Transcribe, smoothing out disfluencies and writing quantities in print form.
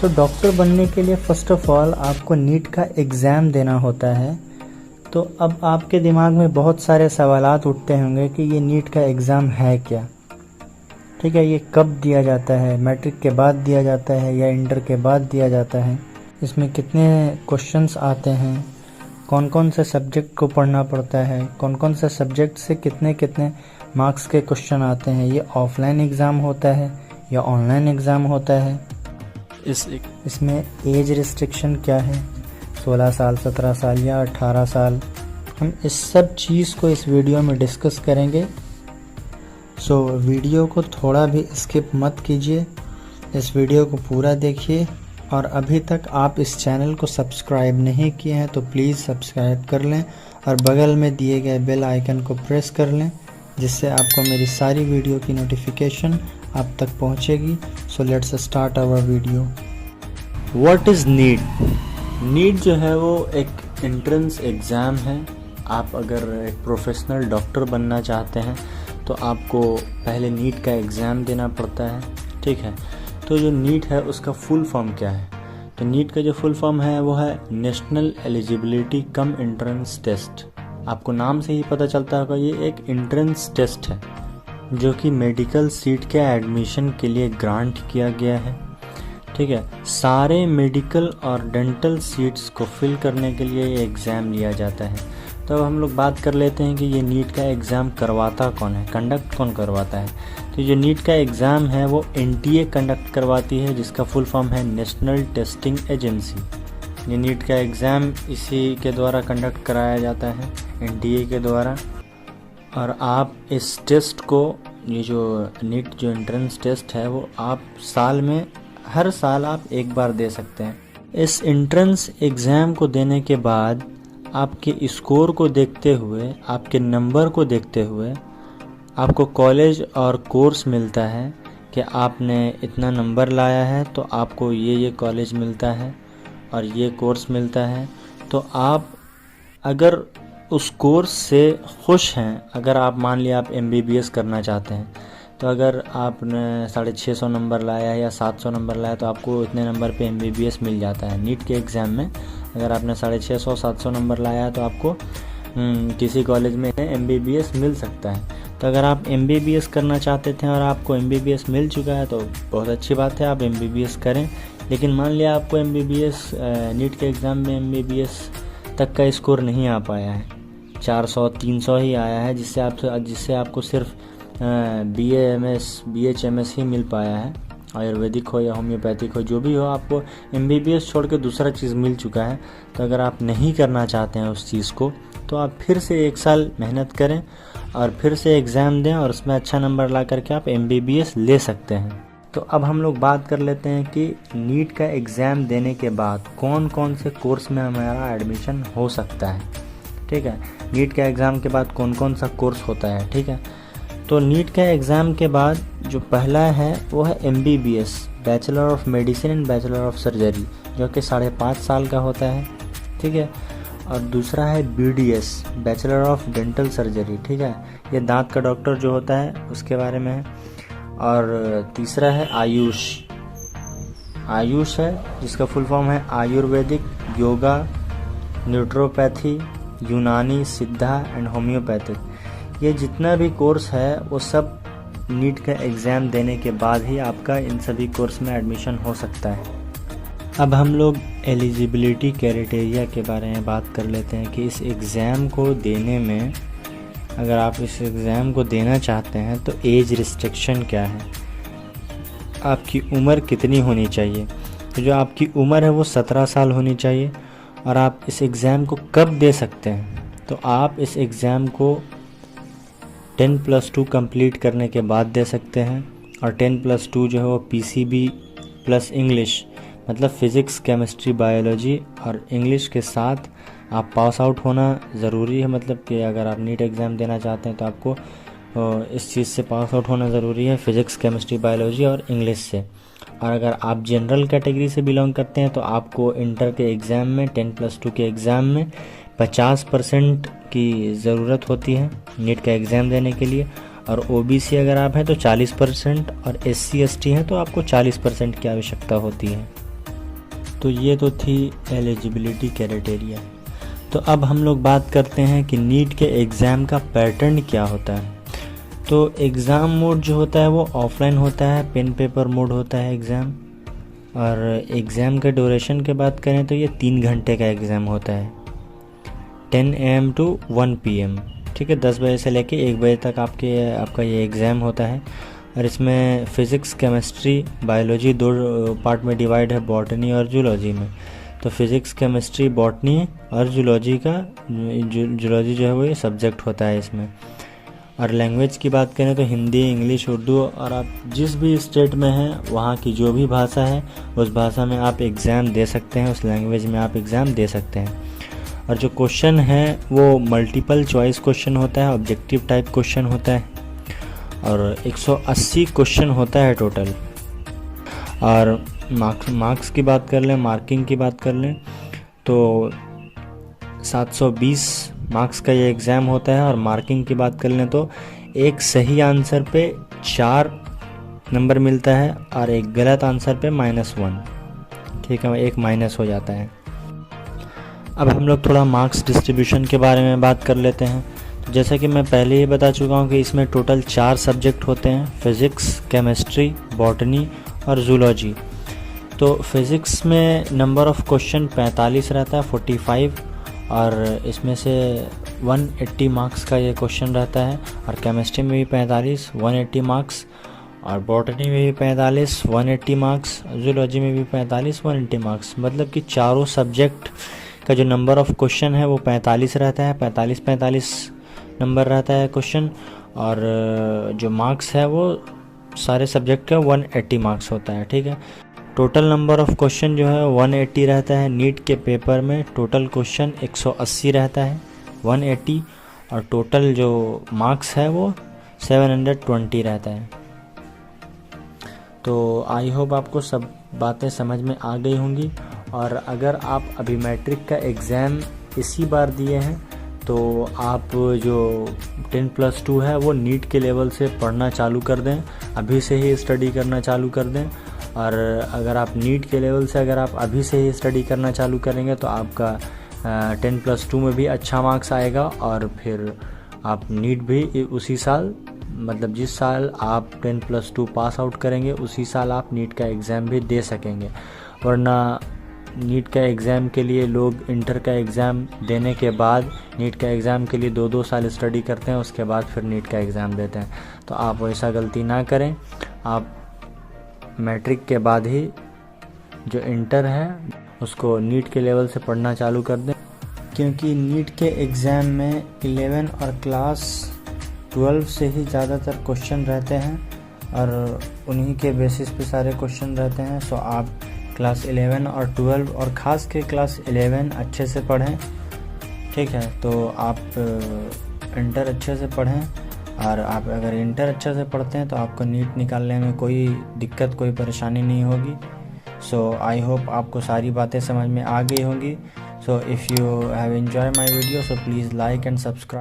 तो डॉक्टर बनने के लिए फ़र्स्ट ऑफ ऑल आपको नीट का एग्ज़ाम देना होता है। तो अब आपके दिमाग में बहुत सारे सवालात उठते होंगे कि ये नीट का एग्ज़ाम है क्या, ठीक है, ये कब दिया जाता है, मैट्रिक के बाद दिया जाता है या इंटर के बाद दिया जाता है, इसमें कितने क्वेश्चंस आते हैं, कौन कौन से सब्जेक्ट को पढ़ना पड़ता है, कौन कौन से सब्जेक्ट से कितने कितने मार्क्स के क्वेश्चन आते हैं, ये ऑफलाइन एग्ज़ाम होता है या ऑनलाइन एग्ज़ाम होता है, इसमें एज रिस्ट्रिक्शन क्या है, 16 साल, 17 साल या 18 साल, हम इस सब चीज़ को इस वीडियो में डिस्कस करेंगे। सो वीडियो को थोड़ा भी स्किप मत कीजिए, इस वीडियो को पूरा देखिए। और अभी तक आप इस चैनल को सब्सक्राइब नहीं किए हैं तो प्लीज़ सब्सक्राइब कर लें और बगल में दिए गए बेल आइकन को प्रेस कर लें, जिससे आपको मेरी सारी वीडियो की नोटिफिकेशन आप तक पहुंचेगी। So let's start our video. What is NEET? NEET जो है वो एक एंट्रेंस एग्ज़ाम है। आप अगर एक प्रोफेशनल डॉक्टर बनना चाहते हैं तो आपको पहले नीट का एग्ज़ाम देना पड़ता है, ठीक है। तो जो नीट है उसका फुल फॉर्म क्या है? तो नीट का जो फुल फॉर्म है वो है national eligibility cum entrance test. आपको नाम से ही पता चलता होगा ये एक एंट्रेंस टेस्ट है जो कि मेडिकल सीट के एडमिशन के लिए ग्रांट किया गया है, ठीक है। सारे मेडिकल और डेंटल सीट्स को फिल करने के लिए ये एग्ज़ाम लिया जाता है। तो अब हम लोग बात कर लेते हैं कि ये नीट का एग्ज़ाम करवाता कौन है, कंडक्ट कौन करवाता है। तो जो नीट का एग्ज़ाम है वो एनटीए कंडक्ट करवाती है, जिसका फुल फॉर्म है नेशनल टेस्टिंग एजेंसी। ये नीट का एग्ज़ाम इसी के द्वारा कंडक्ट कराया जाता है, एनटीए के द्वारा। और आप इस टेस्ट को, ये जो नीट जो एंट्रेंस टेस्ट है वो आप साल में, हर साल आप एक बार दे सकते हैं। इस एंट्रेंस एग्ज़ाम को देने के बाद आपके स्कोर को देखते हुए, आपके नंबर को देखते हुए आपको कॉलेज और कोर्स मिलता है कि आपने इतना नंबर लाया है तो आपको ये कॉलेज मिलता है और ये कोर्स मिलता है। तो आप अगर उस कोर्स से खुश हैं, अगर आप मान लिया आप एमबीबीएस करना चाहते हैं, तो अगर आपने 650 नंबर लाया है या 700 नंबर लाया तो आपको इतने नंबर पे एमबीबीएस मिल जाता है। नीट के एग्ज़ाम में अगर आपने 650-700 नंबर लाया है तो आपको किसी कॉलेज में एमबीबीएस मिल सकता है। तो अगर आप एमबीबीएस करना चाहते थे और आपको एमबीबीएस मिल चुका है तो बहुत अच्छी बात है, आप एमबीबीएस करें। लेकिन मान लिया आपको एमबीबीएस नीट के एग्ज़ाम में एमबीबीएस तक का स्कोर नहीं आ पाया है, 400-300 ही आया है, जिससे आपको सिर्फ BAMS BHMS ही मिल पाया है, आयुर्वेदिक हो या होम्योपैथिक हो, जो भी हो, आपको एमबीबीएस छोड़ के दूसरा चीज़ मिल चुका है। तो अगर आप नहीं करना चाहते हैं उस चीज़ को तो आप फिर से 1 साल मेहनत करें और फिर से एग्ज़ाम दें और उसमें अच्छा नंबर ला करके आप एमबीबीएस ले सकते हैं। तो अब हम लोग बात कर लेते हैं कि नीट का एग्ज़ाम देने के बाद कौन कौन से कोर्स में हमारा एडमिशन हो सकता है, ठीक है। नीट का एग्ज़ाम के बाद कौन कौन सा कोर्स होता है, ठीक है। तो नीट का एग्ज़ाम के बाद जो पहला है वो है MBBS, bachelor of medicine and bachelor of surgery, जो कि 5.5 साल का होता है, ठीक है। और दूसरा है BDS, bachelor of dental surgery, ठीक है, ये दांत का डॉक्टर जो होता है उसके बारे में है। और तीसरा है आयुष है, जिसका फुल फॉर्म है आयुर्वेदिक, योगा, न्यूट्रोपैथी, यूनानी, सिद्धा एंड होम्योपैथिक। ये जितना भी कोर्स है वो सब नीट का एग्ज़ाम देने के बाद ही आपका इन सभी कोर्स में एडमिशन हो सकता है। अब हम लोग एलिजिबिलिटी क्राइटेरिया के बारे में बात कर लेते हैं कि इस एग्ज़ाम को देने में, अगर आप इस एग्ज़ाम को देना चाहते हैं तो एज रिस्ट्रिक्शन क्या है, आपकी उम्र कितनी होनी चाहिए। तो जो आपकी उम्र है वो 17 साल होनी चाहिए। और आप इस एग्ज़ाम को कब दे सकते हैं, तो आप इस एग्ज़ाम को 10+2 कंप्लीट करने के बाद दे सकते हैं। और 10+2 जो है वो PCB प्लस इंग्लिश, मतलब फ़िज़िक्स, केमिस्ट्री, बायोलॉजी और इंग्लिश के साथ आप पास आउट होना ज़रूरी है। मतलब कि अगर आप नीट एग्ज़ाम देना चाहते हैं तो आपको इस चीज़ से पास आउट होना ज़रूरी है, फ़िज़िक्स, केमिस्ट्री, बायोलॉजी और इंग्लिश से। और अगर आप जनरल कैटेगरी से बिलोंग करते हैं तो आपको इंटर के एग्ज़ाम में, 10+2 के एग्ज़ाम में 50% की ज़रूरत होती है नीट का एग्ज़ाम देने के लिए। और OBC अगर आप हैं तो 40% और SC ST हैं तो आपको 40% की आवश्यकता होती है। तो ये तो थी एलिजिबिलिटी क्राइटेरिया। तो अब हम लोग बात करते हैं कि नीट के एग्ज़ाम का पैटर्न क्या होता है। तो एग्ज़ाम मोड जो होता है वो ऑफलाइन होता है, पेन पेपर मोड होता है एग्ज़ाम। और एग्ज़ाम के ड्यूरेशन की बात करें तो ये 3 घंटे का एग्ज़ाम होता है, 10 AM to 1 PM, ठीक है। 10 बजे से लेके 1 बजे तक आपका ये एग्ज़ाम होता है। और इसमें फ़िज़िक्स, केमिस्ट्री, बायोलॉजी 2 पार्ट में डिवाइड है, बॉटनी और जूलॉजी में। तो फिज़िक्स, केमिस्ट्री, बॉटनी और जूलॉजी जो है वो ये सब्जेक्ट होता है इसमें। और लैंग्वेज की बात करें तो हिंदी, इंग्लिश, उर्दू, और आप जिस भी स्टेट में हैं वहाँ की जो भी भाषा है उस भाषा में आप एग्ज़ाम दे सकते हैं, उस लैंग्वेज में आप एग्ज़ाम दे सकते हैं। और जो क्वेश्चन है वो मल्टीपल चॉइस क्वेश्चन होता है, ऑब्जेक्टिव टाइप क्वेश्चन होता है, और 180 क्वेश्चन होता है टोटल। और मार्क्स की बात कर लें, मार्किंग की बात कर लें तो 720 मार्क्स का ये एग्ज़ाम होता है। और मार्किंग की बात कर लें तो एक सही आंसर पे 4 नंबर मिलता है और एक गलत आंसर पे -1, ठीक है, एक माइनस हो जाता है। अब हम लोग थोड़ा मार्क्स डिस्ट्रीब्यूशन के बारे में बात कर लेते हैं। तो जैसा कि मैं पहले ही बता चुका हूँ कि इसमें टोटल 4 सब्जेक्ट होते हैं, फ़िज़िक्स, केमिस्ट्री, बॉटनी और जूलॉजी। तो फिज़िक्स में नंबर ऑफ़ क्वेश्चन 45 रहता है, 45, और इसमें से 180 मार्क्स का ये क्वेश्चन रहता है। और केमिस्ट्री में भी 45, 180 मार्क्स, और बॉटनी में भी 45, 180 मार्क्स, जूलॉजी में भी 45, 180 मार्क्स। मतलब कि चारों सब्जेक्ट का जो नंबर ऑफ़ क्वेश्चन है वो 45 रहता है, 45 नंबर रहता है क्वेश्चन। और जो मार्क्स है वो सारे सब्जेक्ट का 180 मार्क्स होता है, ठीक है। टोटल नंबर ऑफ़ क्वेश्चन जो है 180 रहता है। नीट के पेपर में टोटल क्वेश्चन 180 रहता है, 180, और टोटल जो मार्क्स है वो 720 रहता है। तो आई होप आपको सब बातें समझ में आ गई होंगी। और अगर आप अभी मैट्रिक का एग्ज़ाम इसी बार दिए हैं तो आप जो 10+2 है वो नीट के लेवल से पढ़ना चालू कर दें, अभी से ही स्टडी करना चालू कर दें। और अगर आप नीट के लेवल से अगर आप अभी से ही स्टडी करना चालू करेंगे तो आपका 10+2 में भी अच्छा मार्क्स आएगा, और फिर आप नीट भी उसी साल, मतलब जिस साल आप 10+2 पास आउट करेंगे उसी साल आप नीट का एग्ज़ाम भी दे सकेंगे। वरना नीट का एग्ज़ाम के लिए लोग इंटर का एग्ज़ाम देने के बाद नीट का एग्ज़ाम के लिए 2-2 साल स्टडी करते हैं, उसके बाद फिर नीट का एग्ज़ाम देते हैं। तो आप वैसा गलती ना करें। आप मैट्रिक के बाद ही जो इंटर है उसको नीट के लेवल से पढ़ना चालू कर दें, क्योंकि नीट के एग्ज़ाम में 11 और क्लास 12 से ही ज़्यादातर क्वेश्चन रहते हैं, और उन्हीं के बेसिस पे सारे क्वेश्चन रहते हैं। सो आप क्लास 11 और 12 और ख़ास के क्लास 11 अच्छे से पढ़ें, ठीक है। तो आप इंटर अच्छे से पढ़ें, और आप अगर इंटर अच्छे से पढ़ते हैं तो आपको नीट निकालने में कोई दिक्कत, कोई परेशानी नहीं होगी। सो आई होप आपको सारी बातें समझ में आ गई होंगी। So if you have enjoy my video so please like and subscribe.